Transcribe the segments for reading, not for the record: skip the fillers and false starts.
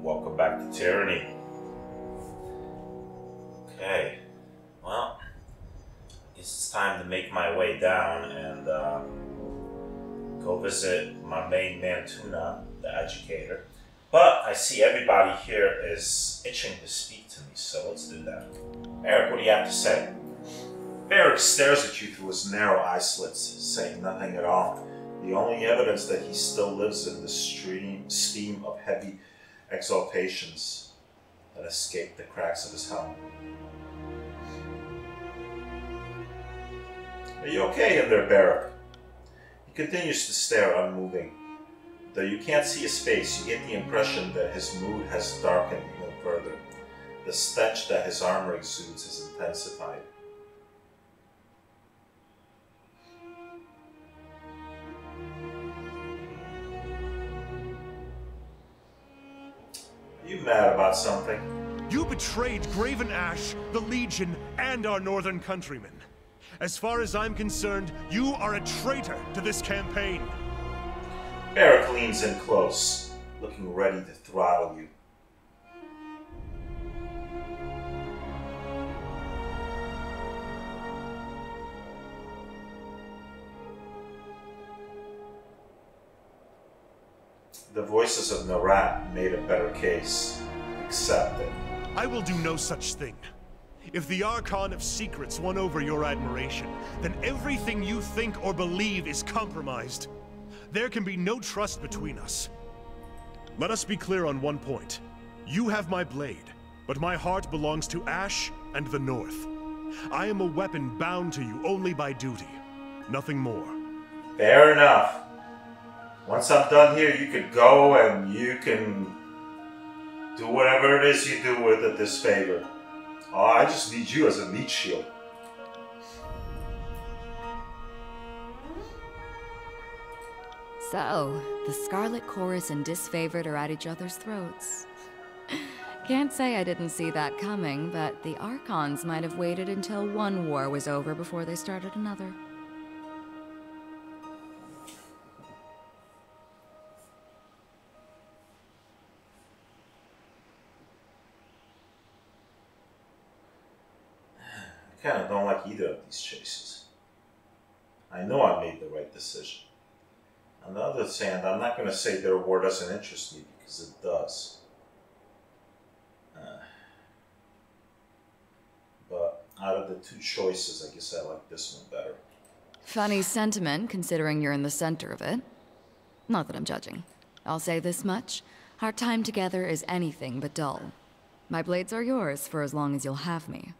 Welcome back to Tyranny. Okay, well, I guess it's time to make my way down and go visit my main man Tunon, the educator. But I see everybody here is itching to speak to me, so let's do that. Eric, what do you have to say? Eric stares at you through his narrow eye slits, saying nothing at all. The only evidence that he still lives in the steam of heavy exhalations that escape the cracks of his helmet. Are you okay in there, Barrack? He continues to stare, unmoving. Though you can't see his face, you get the impression that his mood has darkened even further. The stench that his armor exudes has intensified. Are you mad about something? You betrayed Graven Ash, the Legion, and our northern countrymen. As far as I'm concerned, you are a traitor to this campaign. Eric leans in close, looking ready to throttle you. The voices of Narat made a better case. Accept it. I will do no such thing. If the Archon of Secrets won over your admiration, then everything you think or believe is compromised. There can be no trust between us. Let us be clear on one point. You have my blade, but my heart belongs to Ash and the North. I am a weapon bound to you only by duty. Nothing more. Fair enough. Once I'm done here, you could go and you can do whatever it is you do with it this favor. Oh, I just need you as a meat shield. So, the Scarlet Chorus and Disfavored are at each other's throats. Can't say I didn't see that coming, but the Archons might have waited until one war was over before they started another. I kind of don't like either of these chases. I know I made the right decision. On the other hand, I'm not going to say their war doesn't interest me, because it does. But out of the two choices, I guess I like this one better. Funny sentiment, considering you're in the center of it. Not that I'm judging. I'll say this much. Our time together is anything but dull. My blades are yours for as long as you'll have me.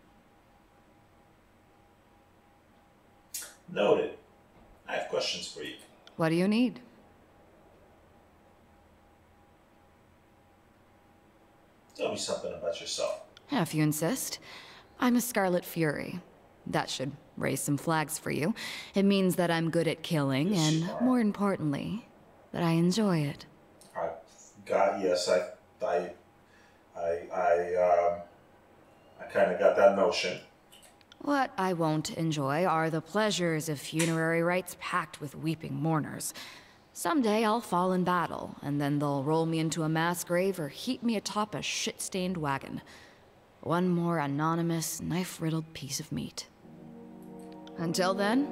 Noted. I have questions for you. What do you need? Tell me something about yourself. If you insist. I'm a Scarlet Fury. That should raise some flags for you. It means that I'm good at killing, and more importantly, that I enjoy it. Yes, I kind of got that notion. What I won't enjoy are the pleasures of funerary rites packed with weeping mourners. Someday I'll fall in battle, and then they'll roll me into a mass grave or heap me atop a shit-stained wagon. One more anonymous, knife-riddled piece of meat. Until then,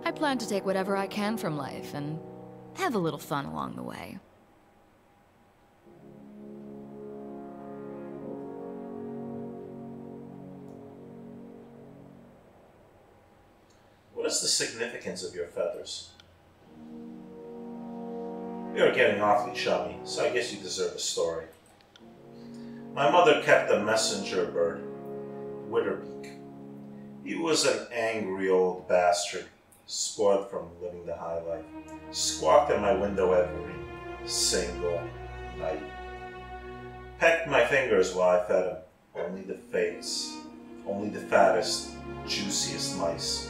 I plan to take whatever I can from life and have a little fun along the way. What is the significance of your feathers? You're getting awfully chummy, so I guess you deserve a story. My mother kept a messenger bird, Witherbeak. He was an angry old bastard, spoiled from living the high life. Squawked at my window every single night. Pecked my fingers while I fed him. Only the fattest, juiciest mice.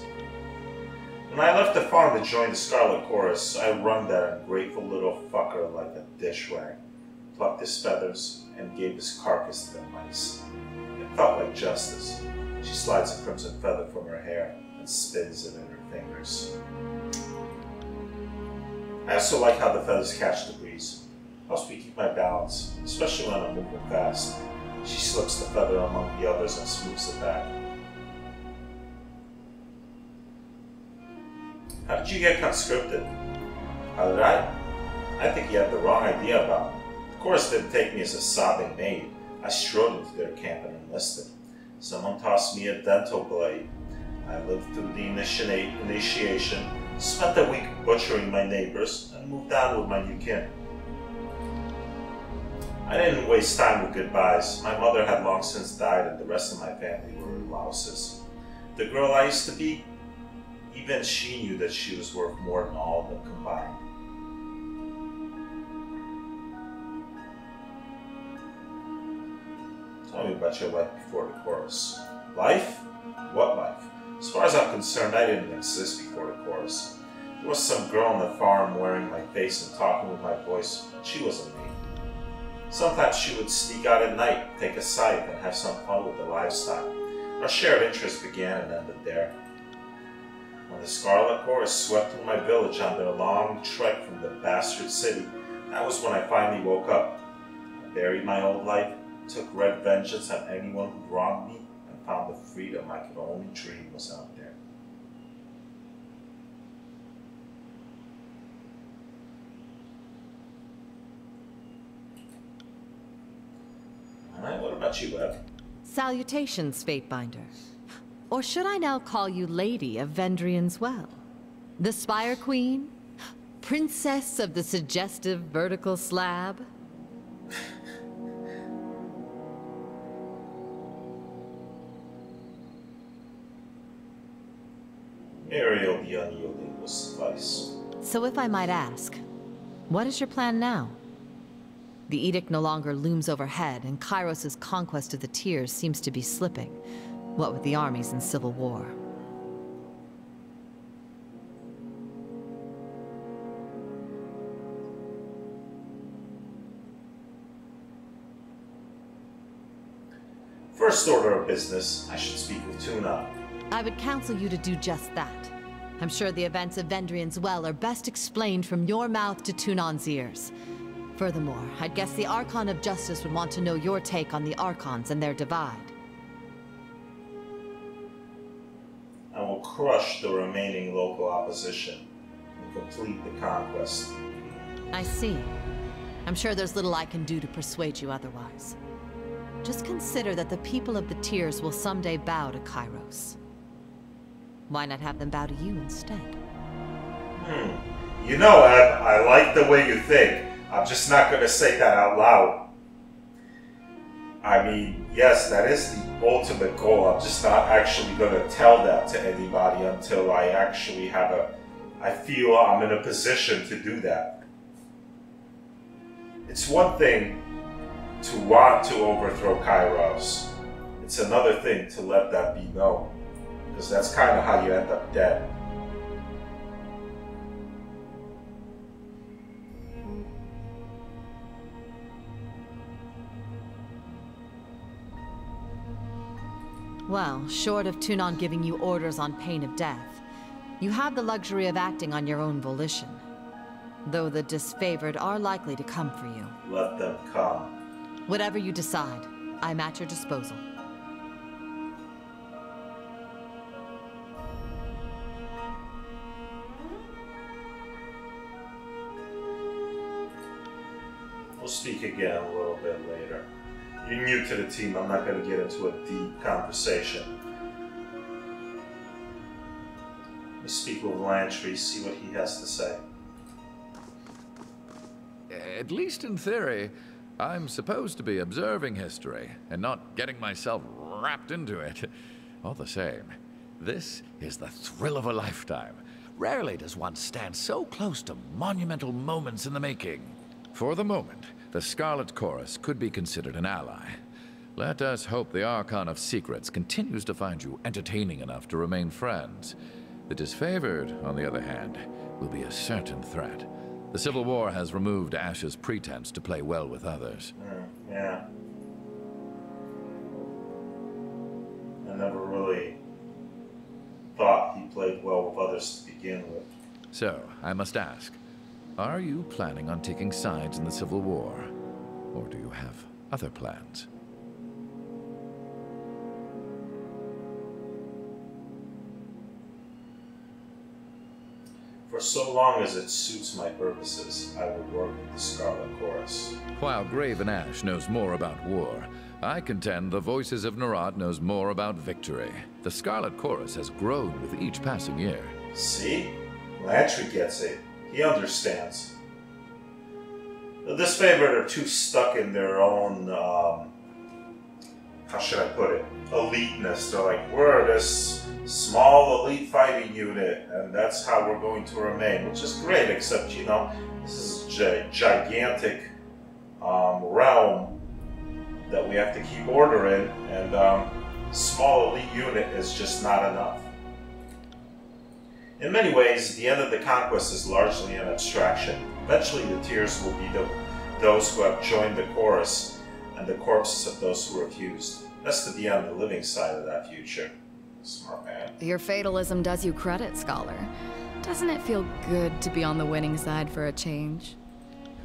When I left the farm to join the Scarlet Chorus, I wrung that ungrateful little fucker like a dish rag, plucked his feathers, and gave his carcass to the mice. It felt like justice. She slides a crimson feather from her hair and spins it in her fingers. I also like how the feathers catch the breeze. Helps me keep my balance. especially when I'm moving fast. She slips the feather among the others and smooths it back. How did you get conscripted? How did I? I think you have the wrong idea about me. The chorus didn't take me as a sobbing maid. I strode into their camp and enlisted. Someone tossed me a dental blade. I lived through the initiation, spent a week butchering my neighbors, and moved on with my new kin. I didn't waste time with goodbyes. My mother had long since died and the rest of my family were louses. The girl I used to be, even she knew that she was worth more than all of them combined. Tell me about your life before the chorus. Life? What life? As far as I'm concerned, I didn't exist before the chorus. There was some girl on the farm wearing my face and talking with my voice. She wasn't me. Sometimes she would sneak out at night, take a scythe, and have some fun with the livestock. Our shared interest began and ended there. When the Scarlet Chorus swept through my village on their long trek from the bastard city, that was when I finally woke up. I buried my old life, took red vengeance on anyone who wronged me, and found the freedom I could only dream was out there. Alright, what about you, Web? Salutations, Fatebinder. Or should I now call you Lady of Vendrian's Well? The Spire Queen? Princess of the suggestive vertical slab? Ariel the Unyielding will suffice. So if I might ask, what is your plan now? The edict no longer looms overhead, and Kairos' conquest of the Tears seems to be slipping, what with the armies in civil war. First order of business, I should speak with Tunon. I would counsel you to do just that. I'm sure the events of Vendrian's Well are best explained from your mouth to Tunon's ears. Furthermore, I'd guess the Archon of Justice would want to know your take on the Archons and their divide. I will crush the remaining local opposition and complete the conquest. I see. I'm sure there's little I can do to persuade you otherwise. Just consider that the people of the Tears will someday bow to Kairos. Why not have them bow to you instead? You know, Eb, I like the way you think. I'm just not going to say that out loud. I mean, yes, that is the ultimate goal. I'm just not actually going to tell that to anybody until I actually I feel I'm in a position to do that. It's one thing to want to overthrow Kairos. It's another thing to let that be known. Because that's kind of how you end up dead. Well, short of Tunon giving you orders on pain of death, you have the luxury of acting on your own volition. Though the disfavored are likely to come for you. Let them come. Whatever you decide, I'm at your disposal. We'll speak again a little bit later. You're new to the team, I'm not going to get into a deep conversation. Let's speak with Lantry, see what he has to say. At least in theory, I'm supposed to be observing history and not getting myself wrapped into it. All the same, this is the thrill of a lifetime. Rarely does one stand so close to monumental moments in the making. For the moment, the Scarlet Chorus could be considered an ally. Let us hope the Archon of Secrets continues to find you entertaining enough to remain friends. The disfavored, on the other hand, will be a certain threat. The Civil War has removed Ash's pretense to play well with others. Yeah. I never really thought he played well with others to begin with. So, I must ask, are you planning on taking sides in the Civil War? Or do you have other plans? For so long as it suits my purposes, I will work with the Scarlet Chorus. While Graven Ash knows more about war, I contend the Voices of Nerat knows more about victory. The Scarlet Chorus has grown with each passing year. See? Lantry gets it. He understands. The disfavored are too stuck in their own, how should I put it, eliteness. They're like, we're this small elite fighting unit, and that's how we're going to remain, which is great, except, you know, this is a gigantic realm that we have to keep order in, and small elite unit is just not enough. In many ways, the end of the conquest is largely an abstraction. Eventually the tears will be those who have joined the chorus, and the corpses of those who refused. That's to be on the living side of that future. Smart man. Your fatalism does you credit, Scholar. Doesn't it feel good to be on the winning side for a change?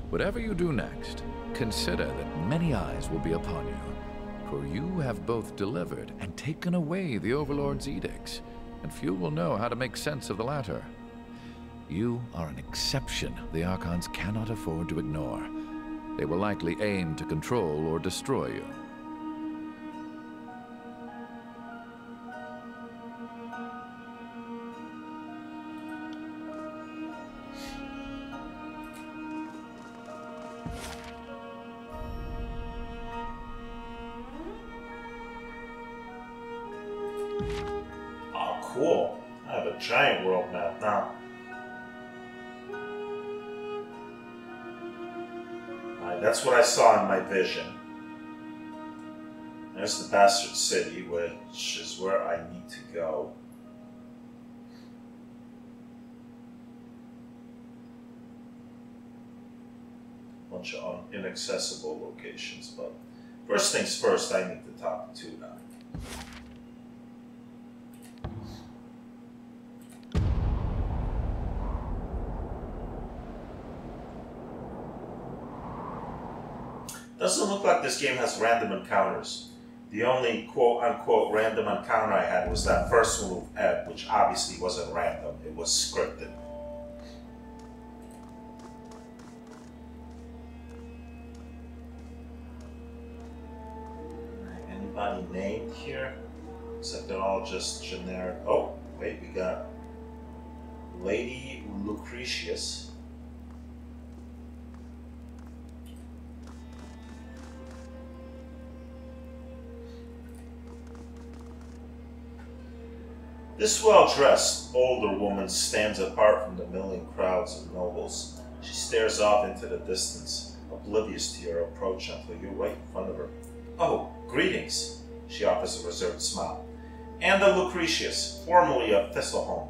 Whatever you do next, consider that many eyes will be upon you. For you have both delivered and taken away the Overlord's edicts, and few will know how to make sense of the latter. You are an exception the Archons cannot afford to ignore. They will likely aim to control or destroy you. Oh, cool. I have a giant world map now. Alright, that's what I saw in my vision. There's the Bastard City, which is where I need to go. Bunch of inaccessible locations, but first things first, I need to talk to Tunon. Doesn't look like this game has random encounters. The only quote-unquote random encounter I had was that first one with Ed, which obviously wasn't random, it was scripted. Anybody named here? Except they're all just generic. Oh, wait, we got Lady Lucretius. This well-dressed, older woman stands apart from the milling crowds of nobles. She stares off into the distance, oblivious to your approach until you're right in front of her. Oh, greetings, she offers a reserved smile. And a Lucretius, formerly of Thistleholm.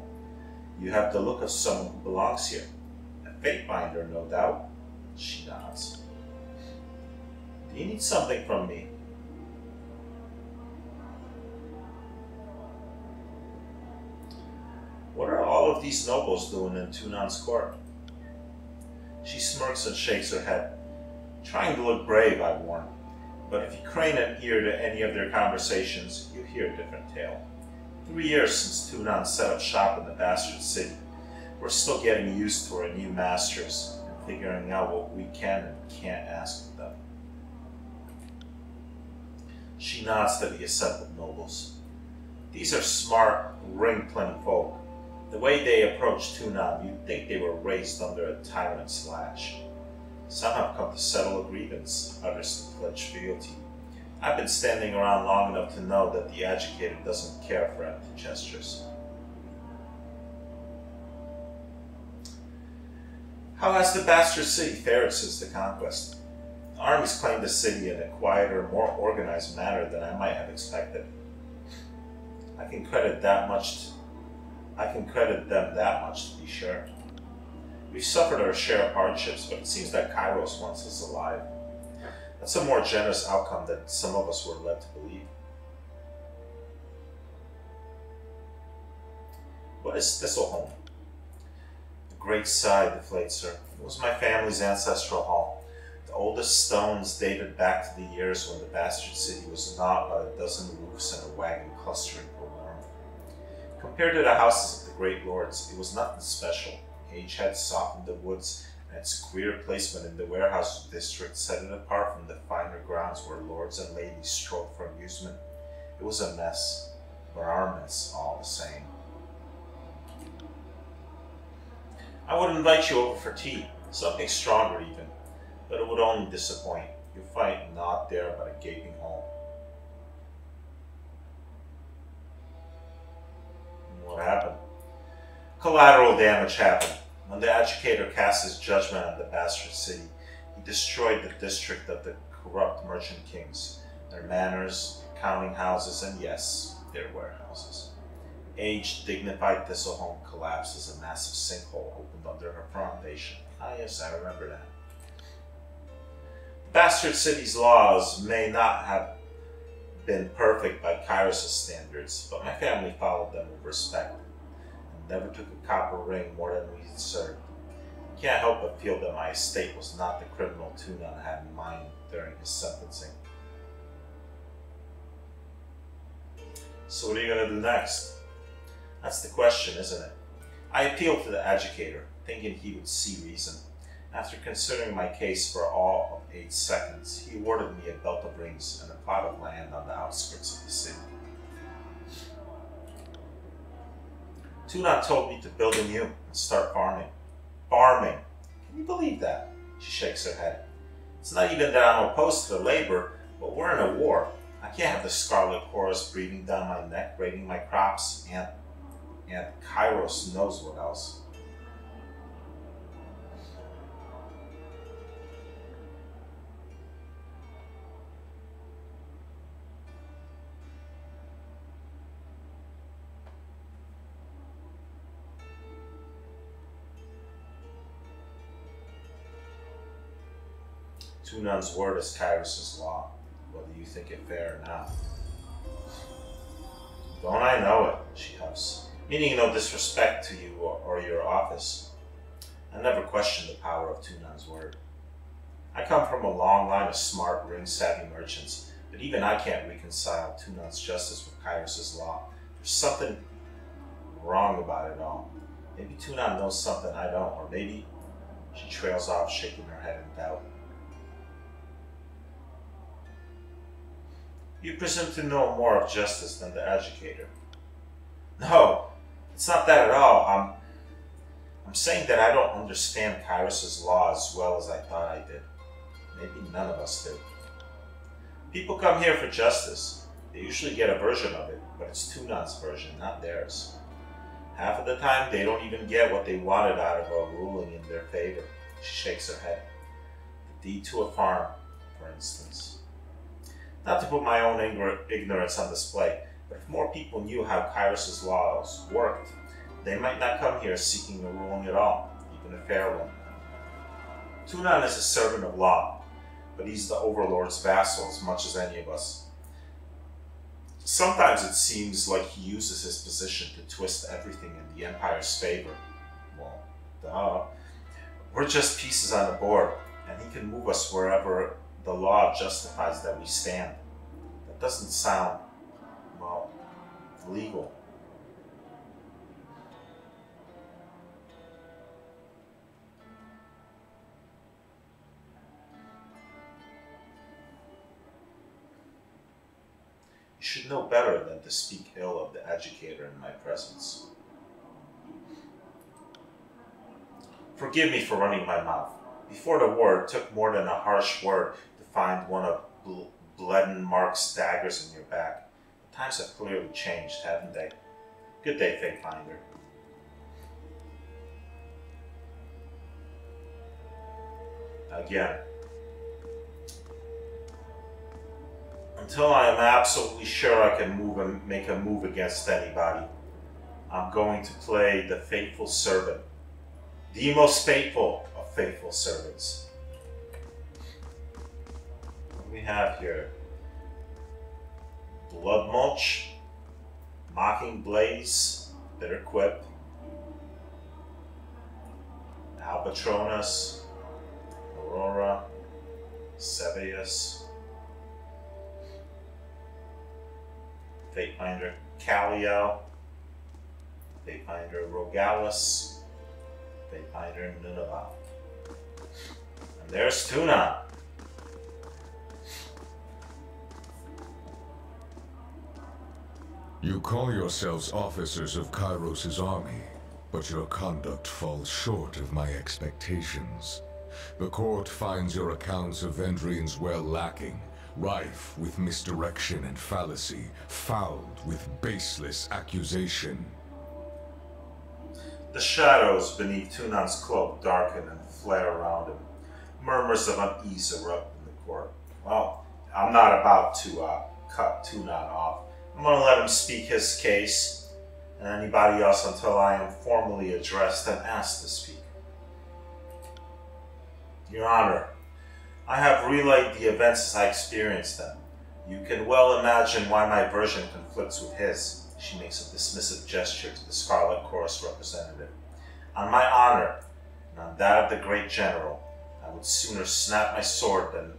You have the look of someone who belongs here. A fate binder, no doubt. She nods. Do you need something from me? What are all of these nobles doing in Tunon's court? She smirks and shakes her head. Trying to look brave, I warn. But if you crane an ear to any of their conversations, you'll hear a different tale. 3 years since Tunon set up shop in the Bastard City. We're still getting used to our new masters and figuring out what we can and can't ask of them. She nods to the assembled nobles. These are smart, ring-plenty folk. The way they approach Tunon, you'd think they were raised under a tyrant's lash. Some have come to settle a grievance, others to pledge fealty. I've been standing around long enough to know that the educator doesn't care for empty gestures. How has the Bastard City fared since the conquest? The armies claimed the city in a quieter, more organized manner than I might have expected. I can credit them that much to be sure. We've suffered our share of hardships, but it seems that Kairos wants us alive. That's a more generous outcome than some of us were led to believe. What is Thistleholm? The great sigh deflates her. It was my family's ancestral hall. The oldest stones dated back to the years when the bastard city was not but a dozen roofs and a wagon clustering for warmth. Compared to the houses of the great lords, it was nothing special. Age had softened the woods, and its queer placement in the warehouse district set it apart from the finer grounds where lords and ladies strolled for amusement. It was a mess, but our mess all the same. I would invite you over for tea, something stronger even, but it would only disappoint. You'll find naught there but a gaping hole. What happened? Collateral damage happened. When the educator cast his judgment on the bastard city, he destroyed the district of the corrupt merchant kings, their manors, their counting houses, and yes, their warehouses. Aged, dignified Thistleholm collapsed as a massive sinkhole opened under her foundation. Ah yes, I remember that. The bastard city's laws may not have been perfect by Kyrus' standards, but my family followed them with respect, and never took a copper ring more than we deserved. I can't help but feel that my estate was not the criminal Tunon had in mind during his sentencing. So what are you going to do next? That's the question, isn't it? I appealed to the educator, thinking he would see reason. After considering my case for all of 8 seconds, he awarded me a belt of rings and a plot of land on the outskirts of the city. Tunon told me to build anew and start farming. Farming! Can you believe that? She shakes her head. It's not even that I'm opposed to the labor, but we're in a war. I can't have the scarlet horrors breathing down my neck, raiding my crops, and Kairos knows what else. Tunon's word is Kyrus' law, whether you think it fair or not. Don't I know it, she huffs, meaning no disrespect to you or your office. I never questioned the power of Tunon's word. I come from a long line of smart, ring-savvy merchants, but even I can't reconcile Tunon's justice with Kyrus' law. There's something wrong about it all. Maybe Tunon knows something I don't, or maybe... She trails off, shaking her head in doubt. You presume to know more of justice than the educator. No, it's not that at all. I'm saying that I don't understand Kyrus' law as well as I thought I did. Maybe none of us do. People come here for justice. They usually get a version of it, but it's Tunon's version, not theirs. Half of the time, they don't even get what they wanted out of a ruling in their favor. She shakes her head. The deed to a farm, for instance. Not to put my own ignorance on display, but if more people knew how Kyrus' laws worked, they might not come here seeking a ruling at all, even a fair one. Tunon is a servant of law, but he's the overlord's vassal as much as any of us. Sometimes it seems like he uses his position to twist everything in the Empire's favor. Well, duh. We're just pieces on the board, and he can move us wherever the law justifies that we stand. That doesn't sound, well, legal. You should know better than to speak ill of the educator in my presence. Forgive me for running my mouth. Before the war, it took more than a harsh word to find one of Bledden Mark's daggers in your back. The times have clearly changed, haven't they? Good day, Fatefinder. Again. Until I am absolutely sure I can make a move against anybody, I'm going to play the faithful servant. The most faithful of faithful servants. What do we have here? Blood Mulch, Mocking Blaze, Bitter Quip, Albatronus, Aurora, Sevius, Fatefinder Callio, Fatefinder Rogalis, Fatefinder Nunavut. And there's Tunon. You call yourselves officers of Kairos' army, but your conduct falls short of my expectations. The court finds your accounts of Vendrian's well lacking, rife with misdirection and fallacy, fouled with baseless accusation. The shadows beneath Tunon's cloak darken and flare around him. Murmurs of unease erupt in the court. Well, I'm not about to cut Tunon off. I'm going to let him speak his case, and anybody else until I am formally addressed and asked to speak. Your Honor, I have relayed the events as I experienced them. You can well imagine why my version conflicts with his. She makes a dismissive gesture to the Scarlet Chorus representative. On my honor, and on that of the great general, I would sooner snap my sword than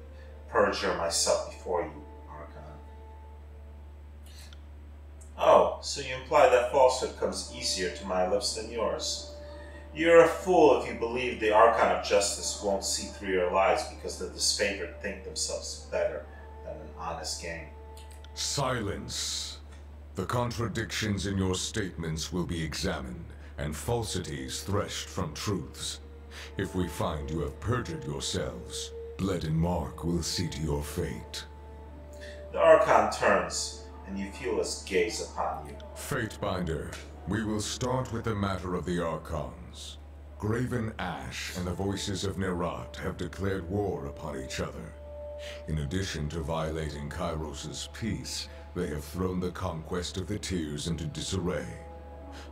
perjure myself before you, Archon. Oh, so you imply that falsehood comes easier to my lips than yours. You're a fool if you believe the Archon of Justice won't see through your lies because the disfavored think themselves better than an honest game. Silence. The contradictions in your statements will be examined, and falsities threshed from truths. If we find you have perjured yourselves, Bled and Mark will see to your fate. The Archon turns, and you feel his gaze upon you. Fatebinder, we will start with the matter of the Archons. Graven Ash and the Voices of Nerat have declared war upon each other. In addition to violating Kairos' peace, they have thrown the conquest of the Tears into disarray.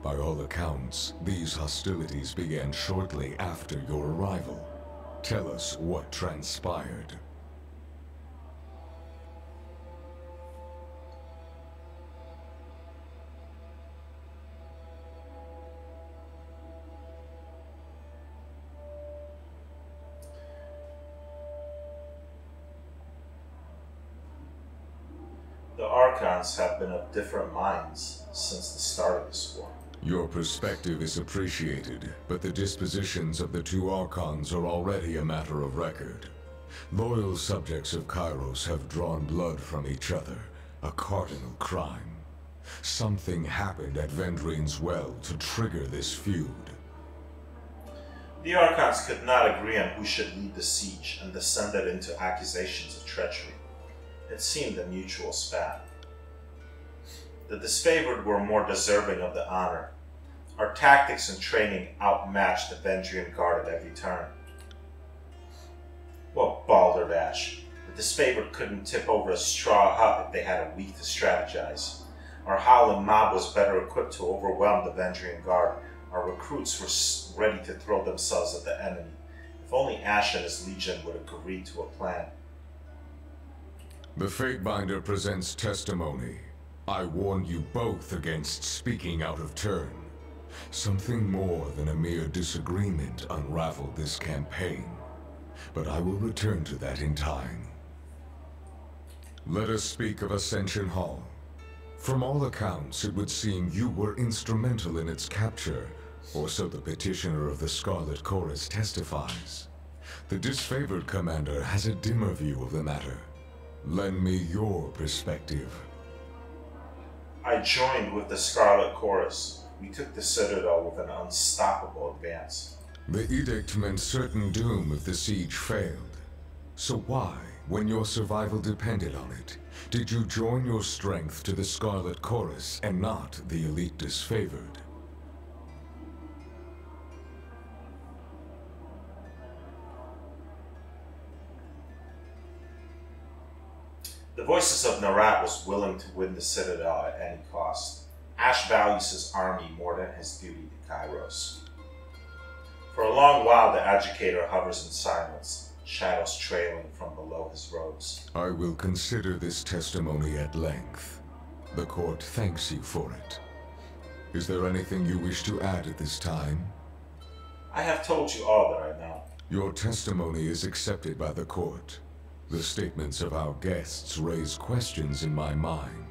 By all accounts, these hostilities began shortly after your arrival. Tell us what transpired. The Archons have been of different minds since the start of this war. Your perspective is appreciated, but the dispositions of the two Archons are already a matter of record. Loyal subjects of Kairos have drawn blood from each other, a cardinal crime. Something happened at Vendrian's Well to trigger this feud. The Archons could not agree on who should lead the siege and descended into accusations of treachery. It seemed a mutual spat. The disfavored were more deserving of the honor. Our tactics and training outmatched the Vendrian Guard at every turn. Well, balderdash. The disfavored couldn't tip over a straw hut if they had a week to strategize. Our howling mob was better equipped to overwhelm the Vendrian Guard. Our recruits were ready to throw themselves at the enemy. If only Ash and his legion would agree to a plan. The Fatebinder presents testimony. I warn you both against speaking out of turn. Something more than a mere disagreement unraveled this campaign. But I will return to that in time. Let us speak of Ascension Hall. From all accounts, it would seem you were instrumental in its capture, or so the petitioner of the Scarlet Chorus testifies. The disfavored commander has a dimmer view of the matter. Lend me your perspective. I joined with the Scarlet Chorus. We took the Citadel with an unstoppable advance. The edict meant certain doom if the siege failed. So why, when your survival depended on it, did you join your strength to the Scarlet Chorus and not the elite disfavored? The Voices of Nerat was willing to win the Citadel at any cost. Ash values his army more than his duty to Kairos. For a long while, the Educator hovers in silence, shadows trailing from below his robes. I will consider this testimony at length. The court thanks you for it. Is there anything you wish to add at this time? I have told you all that I know. Your testimony is accepted by the court. The statements of our guests raise questions in my mind.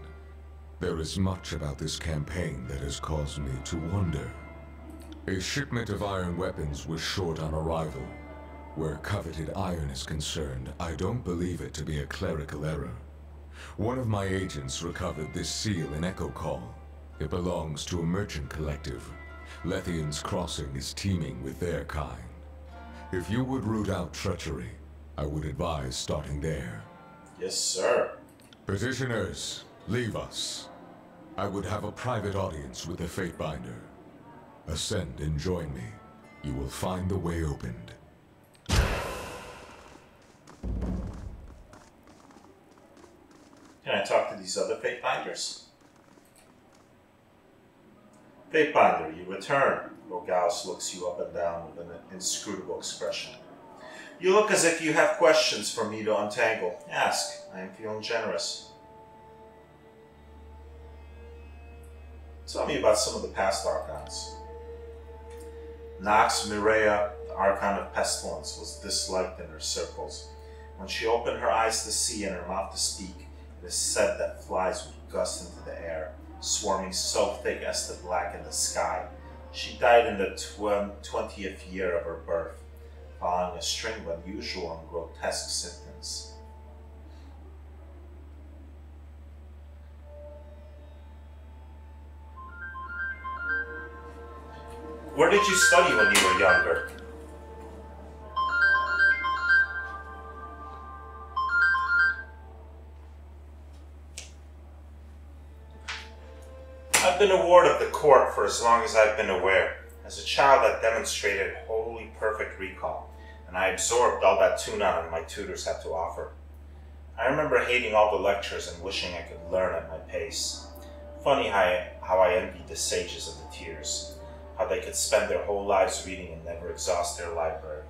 There is much about this campaign that has caused me to wonder. A shipment of iron weapons was short on arrival. Where coveted iron is concerned, I don't believe it to be a clerical error. One of my agents recovered this seal in Echo Call. It belongs to a merchant collective. Lethian's Crossing is teeming with their kind. If you would root out treachery, I would advise starting there. Yes, sir. Petitioners, leave us. I would have a private audience with the Fatebinder. Ascend and join me. You will find the way opened. Can I talk to these other Fatebinders? Fatebinder, you return. Rogaus looks you up and down with an inscrutable expression. You look as if you have questions for me to untangle. Ask. I am feeling generous. Tell me about some of the past Archons. Nox Mireia, the Archon of Pestilence, was disliked in her circles. When she opened her eyes to see and her mouth to speak, it is said that flies would gust into the air, swarming so thick as to blacken the sky. She died in the 20th year of her birth, following a string of unusual and grotesque symptoms. Where did you study when you were younger? I've been a ward of the court for as long as I've been aware. As a child, I demonstrated wholly perfect recall, and I absorbed all that Tunon and my tutors had to offer. I remember hating all the lectures and wishing I could learn at my pace. Funny how I envied the sages of the Tears, how they could spend their whole lives reading and never exhaust their library.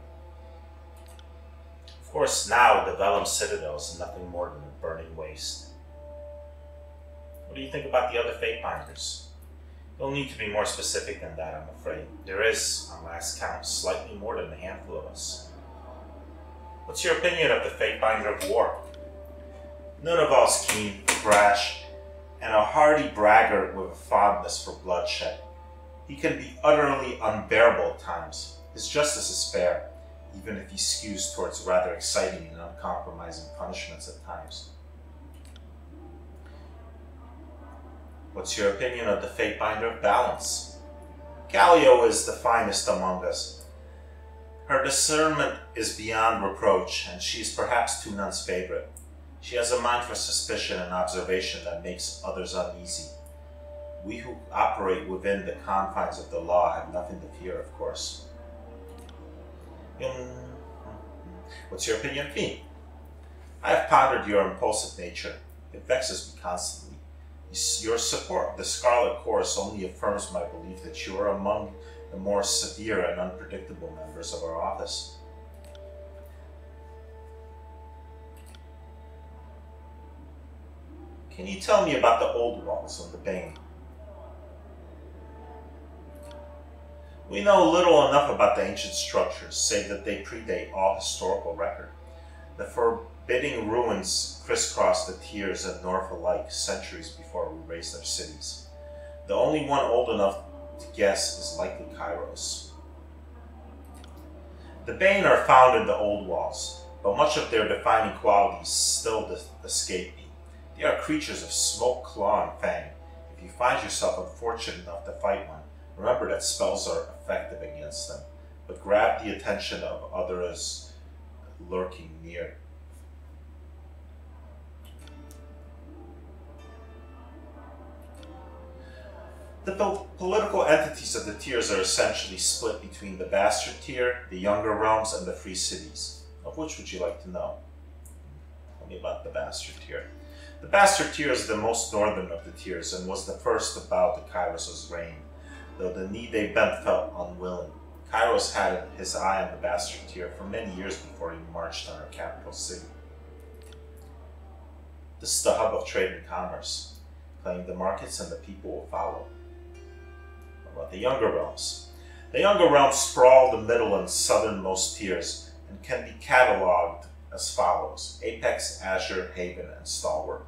Of course, now the Vellum Citadel is nothing more than a burning waste. What do you think about the other Fatebinders? You'll need to be more specific than that, I'm afraid. There is, on last count, slightly more than a handful of us. What's your opinion of the Fatebinder of War? Nunavall's keen, brash, and a hardy braggart with a fondness for bloodshed. He can be utterly unbearable at times. His justice is fair, even if he skews towards rather exciting and uncompromising punishments at times. What's your opinion of the Fatebinder of Balance? Callio is the finest among us. Her discernment is beyond reproach, and she is perhaps Tunon's favorite. She has a mind for suspicion and observation that makes others uneasy. We who operate within the confines of the law have nothing to fear, of course. What's your opinion of me? I have pondered your impulsive nature. It vexes me constantly. Your support of the Scarlet Course only affirms my belief that you are among the more severe and unpredictable members of our office. Can you tell me about the old walls on the Bane? We know little enough about the ancient structures, save that they predate all historical record. The forbidding ruins crisscross the Tears and North alike centuries before we raised our cities. The only one old enough to guess is likely Kairos. The Bane are found in the old walls, but much of their defining qualities still escape me. They are creatures of smoke, claw, and fang. If you find yourself unfortunate enough to fight one, remember that spells are effective against them, but grab the attention of others lurking near. The political entities of the Tiers are essentially split between the Bastard Tier, the Younger Realms, and the Free Cities. Of which would you like to know? Tell me about the Bastard Tier. The Bastard Tier is the most northern of the Tiers and was the first to bow to Kairos' reign, though the knee they bent felt unwilling. Kairos had his eye on the Bastard Tier for many years before he marched on our capital city. This is the hub of trade and commerce. Claim the markets and the people will follow. What about the Younger Realms? The Younger Realms sprawl the middle and southernmost tiers and can be cataloged as follows: Apex, Azure, Haven, and Stalwart.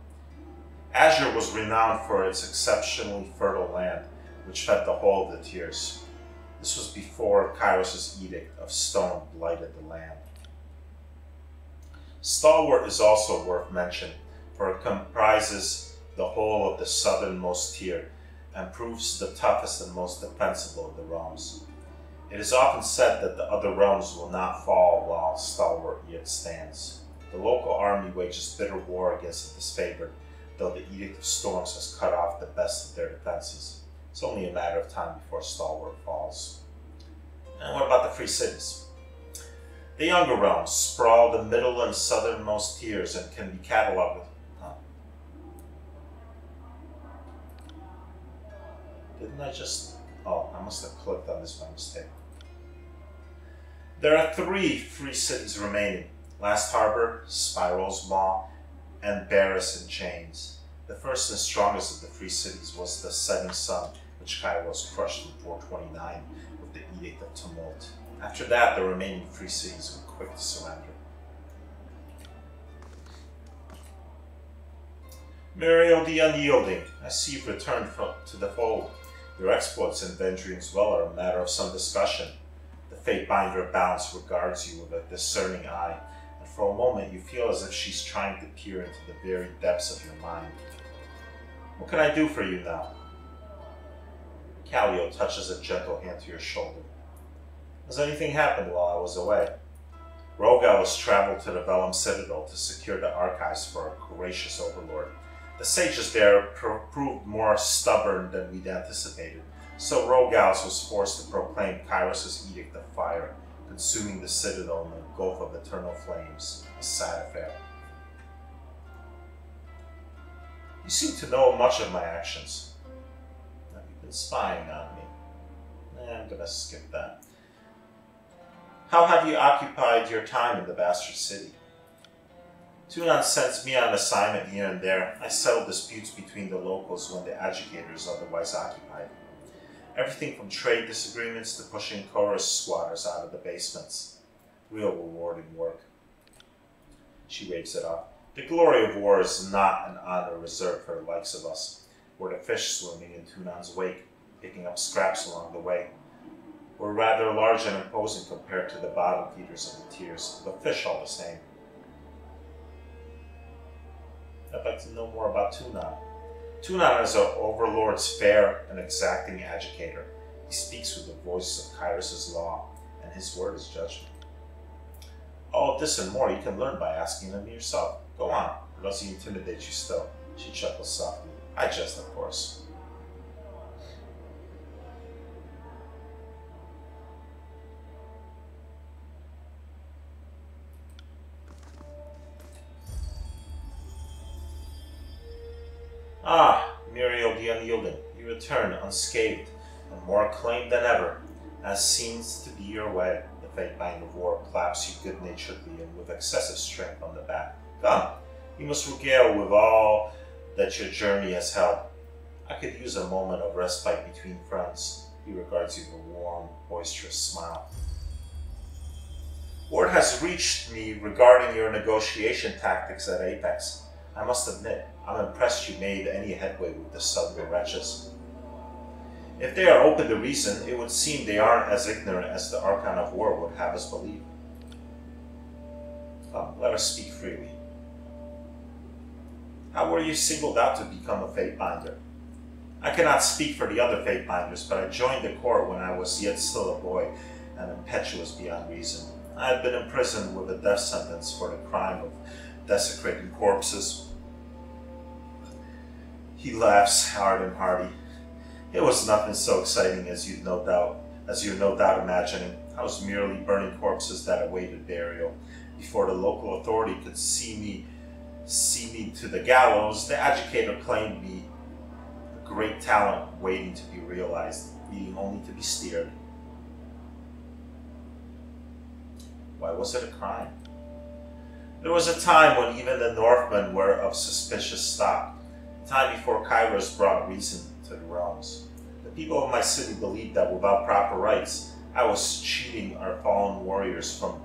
Azure was renowned for its exceptionally fertile land, which fed the whole of the tiers. This was before Kairos' edict of stone blighted the land. Stalwart is also worth mention, for it comprises the whole of the southernmost tier and proves the toughest and most defensible of the realms. It is often said that the other realms will not fall while Stalwart yet stands. The local army wages bitter war against the disfavored, though the Edict of Storms has cut off the best of their defenses. It's only a matter of time before Stalwart falls. And what about the free cities? The younger realms sprawl the middle and southernmost tiers and can be cataloged with... Didn't I just... Oh, I must have clicked on this by mistake. There are 3 free cities remaining: Last Harbor, Spiral's Maw, and Barris in Chains. The first and strongest of the free cities was the Setting Sun, which Kairos crushed in 429 with the Edict of Tumult. After that, the remaining free cities were quick to surrender. Muriel the Unyielding, I see you've returned to the fold. Your exploits in Vendrian's Well are a matter of some discussion. The Fatebinder Balance regards you with a discerning eye, and for a moment you feel as if she's trying to peer into the very depths of your mind. What can I do for you now? Callio touches a gentle hand to your shoulder. Has anything happened while I was away? Rogal has traveled to the Vellum Citadel to secure the archives for a gracious overlord. The sages there proved more stubborn than we'd anticipated, so Rogals was forced to proclaim Kairos' Edict of Fire, consuming the Citadel in a gulf of eternal flames. A sad affair. You seem to know much of my actions. Have you been spying on me? I'm gonna skip that. How have you occupied your time in the Bastard City? Tunon sends me on assignment here and there. I settle disputes between the locals when the agitator is otherwise occupied. Everything from trade disagreements to pushing chorus squatters out of the basements. Real rewarding work. She waves it off. The glory of war is not an honor reserved for the likes of us. We're the fish swimming in Tunon's wake, picking up scraps along the way. We're rather large and imposing compared to the bottom feeders of the tiers, but fish all the same. I'd like to know more about Tunon. Tunon is our overlord's fair and exacting agitator. He speaks with the voice of Kairos' law, and his word is judgment. All of this and more you can learn by asking him yourself. Go on, or does he intimidate you still? She chuckles softly. I jest, of course. Ah, Muriel the Unyielding, you return unscathed and more acclaimed than ever, as seems to be your way. The Fatebinder of War claps you good-naturedly and with excessive strength on the back. Come, you must regale with all that your journey has held. I could use a moment of respite between friends. He regards you with a warm, boisterous smile. Word has reached me regarding your negotiation tactics at Apex. I must admit, I'm impressed you made any headway with the southern wretches. If they are open to reason, it would seem they aren't as ignorant as the Archon of War would have us believe. Come, let us speak freely. How were you singled out to become a Fatebinder? I cannot speak for the other Fatebinders, but I joined the court when I was yet still a boy and impetuous beyond reason. I had been imprisoned with a death sentence for the crime of desecrating corpses. He laughs hard and hearty. It was nothing so exciting as you're no doubt imagining. I was merely burning corpses that awaited burial. Before the local authority could see me to the gallows, the agitator claimed me a great talent waiting to be realized, needing only to be steered. Why was it a crime? There was a time when even the Northmen were of suspicious stock, a time before Kairos brought reason to the realms. The people of my city believed that without proper rites, I was cheating our fallen warriors from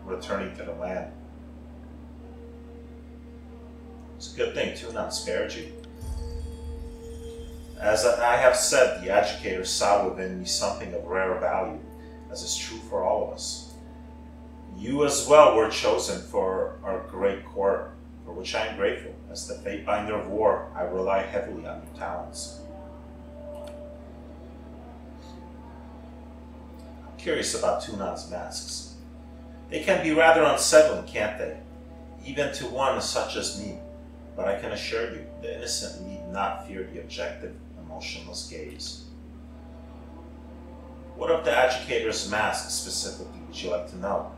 returning to the land. It's a good thing Tunon spared you. As I have said, the educator saw within me something of rare value, as is true for all of us. You as well were chosen for our great court, for which I am grateful. As the Fatebinder of War, I rely heavily on your talents. I'm curious about Tunon's masks. They can be rather unsettling, can't they? Even to one such as me. But I can assure you, the innocent need not fear the objective, emotionless gaze. What of the educator's mask specifically would you like to know?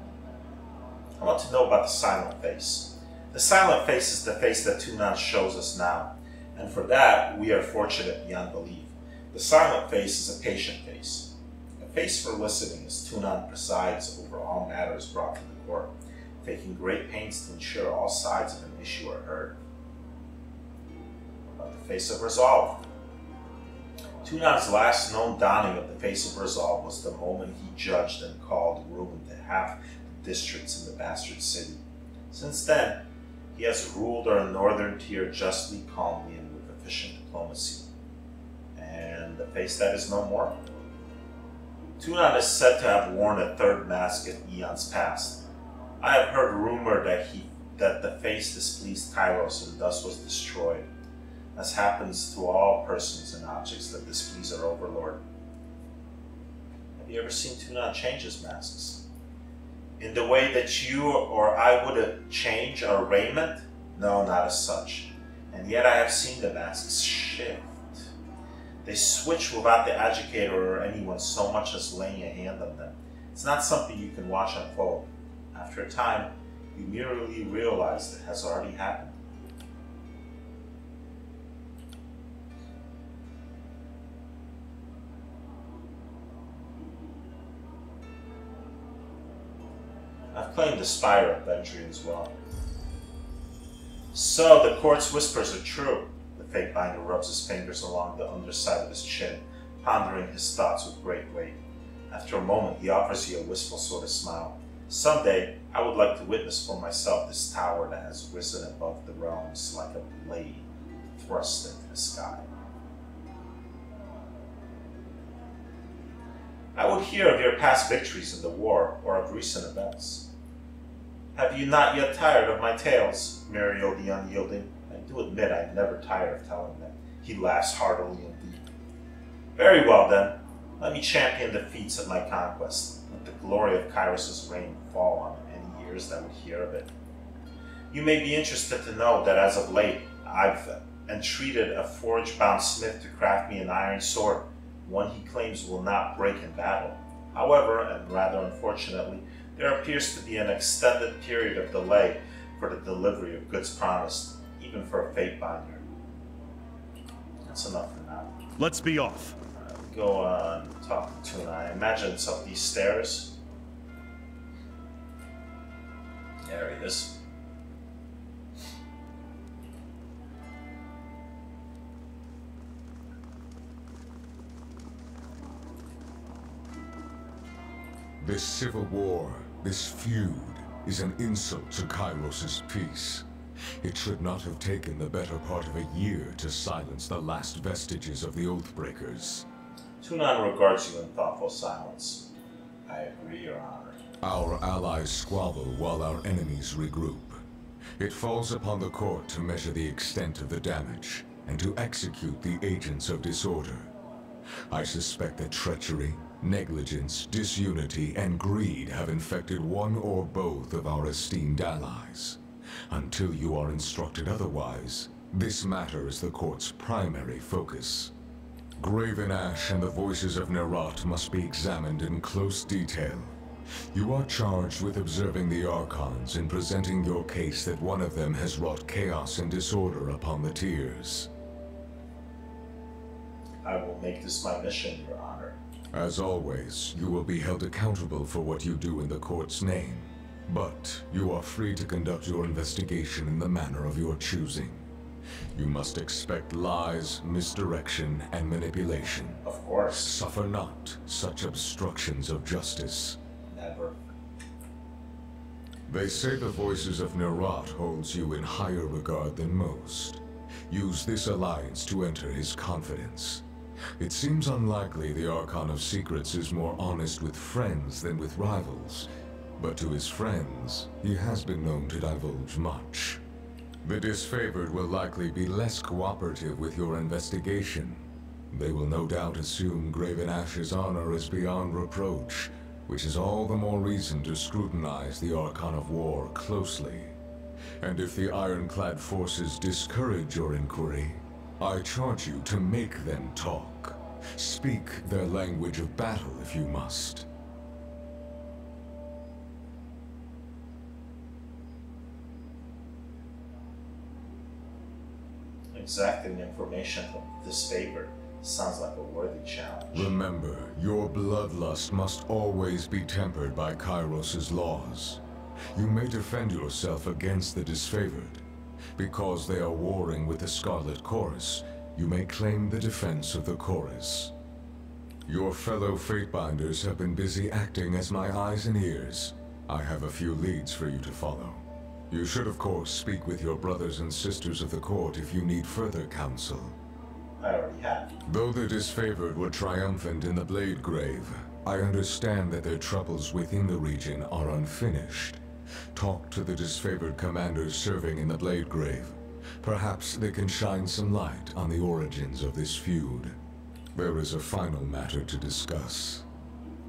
I want to know about the silent face. The silent face is the face that Tunon shows us now, and for that we are fortunate beyond belief. The silent face is a patient face. A face for listening, as Tunon presides over all matters brought to the court, taking great pains to ensure all sides of an issue are heard. What about the face of resolve? Tunon's last known donning of the face of resolve was the moment he judged and called ruin to half the districts in the bastard city. Since then, he has ruled our northern tier justly, calmly, and with efficient diplomacy. And the face that is no more? Tunon is said to have worn a third mask in eons past. I have heard rumor that the face displeased Kairos and thus was destroyed, as happens to all persons and objects that displease our overlord. Have you ever seen Tunon change his masks? In the way that you or I would change our raiment? No, not as such. And yet I have seen the masks shift. They switch without the educator or anyone so much as laying a hand on them. It's not something you can watch unfold. After a time, you merely realize it has already happened. I've claimed the spire of Vendrian as well. So, the court's whispers are true. The Fatebinder rubs his fingers along the underside of his chin, pondering his thoughts with great weight. After a moment, he offers you a wistful sort of smile. Someday, I would like to witness for myself this tower that has risen above the realms like a blade thrust into the sky. I would hear of your past victories in the war, or of recent events. Have you not yet tired of my tales, Muriel the Unyielding? I do admit I am never tired of telling them. He laughs heartily indeed. Very well then, let me champion the feats of my conquest. Let the glory of Kairos' reign fall on any ears that would hear of it. You may be interested to know that as of late, I've entreated a forge-bound smith to craft me an iron sword, one he claims will not break in battle. However, and rather unfortunately, there appears to be an extended period of delay for the delivery of goods promised, even for a Fatebinder. That's enough for now. Let's be off. Go on, talk to Tunon. I imagine it's up these stairs. There he is. This civil war, this feud, is an insult to Kairos' peace. It should not have taken the better part of a year to silence the last vestiges of the Oathbreakers. Tunon regards you in thoughtful silence. I agree, Your Honor. Our allies squabble while our enemies regroup. It falls upon the court to measure the extent of the damage, and to execute the agents of disorder. I suspect that treachery, negligence, disunity, and greed have infected one or both of our esteemed allies. Until you are instructed otherwise, this matter is the court's primary focus. Graven Ash and the voices of Nerat must be examined in close detail. You are charged with observing the Archons and presenting your case that one of them has wrought chaos and disorder upon the tiers. I will make this my mission, Your Honor. As always, you will be held accountable for what you do in the court's name. But you are free to conduct your investigation in the manner of your choosing. You must expect lies, misdirection, and manipulation. Of course. Suffer not such obstructions of justice. Never. They say the voices of Nerat holds you in higher regard than most. Use this alliance to enter his confidence. It seems unlikely the Archon of Secrets is more honest with friends than with rivals, but to his friends, he has been known to divulge much. The disfavored will likely be less cooperative with your investigation. They will no doubt assume Graven Ash's honor is beyond reproach, which is all the more reason to scrutinize the Archon of War closely. And if the ironclad forces discourage your inquiry, I charge you to make them talk. Speak their language of battle if you must. Exacting information from this favor sounds like a worthy challenge. Remember, your bloodlust must always be tempered by Kairos' laws. You may defend yourself against the disfavored. Because they are warring with the Scarlet Chorus, you may claim the defense of the Chorus. Your fellow Fatebinders have been busy acting as my eyes and ears. I have a few leads for you to follow. You should, of course, speak with your brothers and sisters of the court if you need further counsel. I already have. Though the disfavored were triumphant in the Blade Grave, I understand that their troubles within the region are unfinished. Talk to the disfavored commanders serving in the Blade Grave. Perhaps they can shine some light on the origins of this feud. There is a final matter to discuss.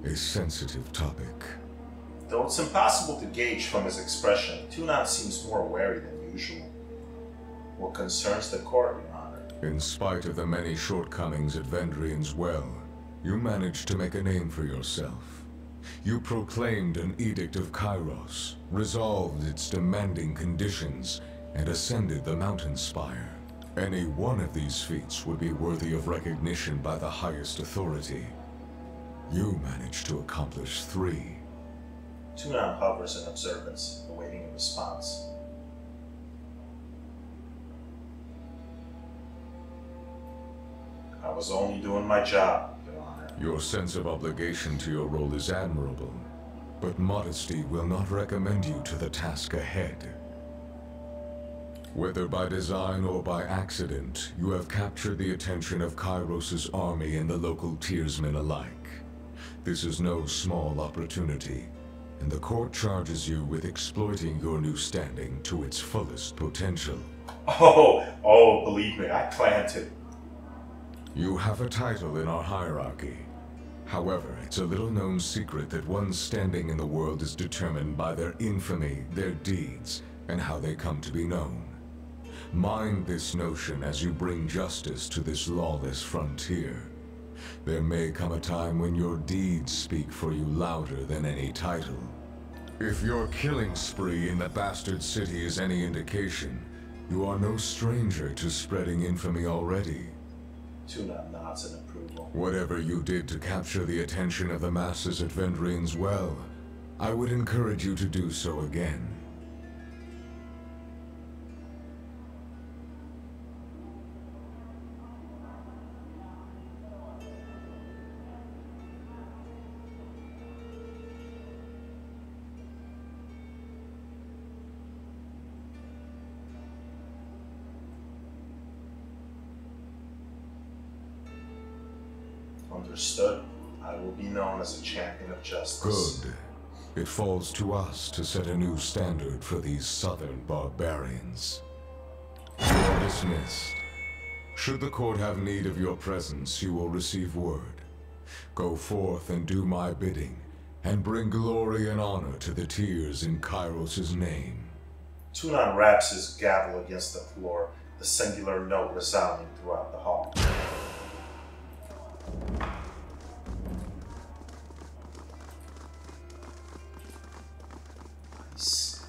A sensitive topic. Though it's impossible to gauge from his expression, Tunon seems more wary than usual. What concerns the court, Your Honor? In spite of the many shortcomings at Vendrian's Well, you managed to make a name for yourself. You proclaimed an Edict of Kairos, resolved its demanding conditions, and ascended the mountain spire. Any one of these feats would be worthy of recognition by the highest authority. You managed to accomplish 3. Tunon hovers in observance, awaiting a response. I was only doing my job, Your Honor. Your sense of obligation to your role is admirable, but modesty will not recommend you to the task ahead. Whether by design or by accident, you have captured the attention of Kairos' army and the local tiersmen alike. This is no small opportunity, and the court charges you with exploiting your new standing to its fullest potential. Oh, believe me, I plan to. You have a title in our hierarchy. However, it's a little-known secret that one's standing in the world is determined by their infamy, their deeds, and how they come to be known. Mind this notion as you bring justice to this lawless frontier. There may come a time when your deeds speak for you louder than any title. If your killing spree in the bastard city is any indication, you are no stranger to spreading infamy already. Tunon nods in approval. Whatever you did to capture the attention of the masses at Vendrian's Well, I would encourage you to do so again. Understood. I will be known as a champion of justice. Good. It falls to us to set a new standard for these southern barbarians. You are dismissed. Should the court have need of your presence, you will receive word. Go forth and do my bidding, and bring glory and honor to the tiers in Kairos' name. Tunon raps his gavel against the floor, the singular note resounding throughout the hall. Nice.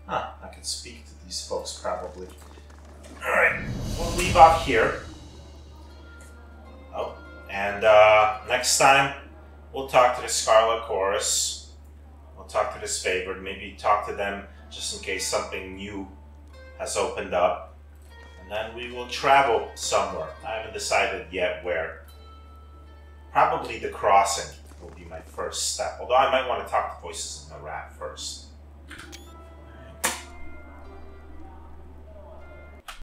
I can speak to these folks probably. Alright, we'll leave off here. Oh, and next time we'll talk to the Scarlet Chorus. We'll talk to this favored, maybe talk to them just in case something new has opened up. And then we will travel somewhere. I haven't decided yet where. Probably the crossing will be my first step. Although I might want to talk to Voices in the Rat first.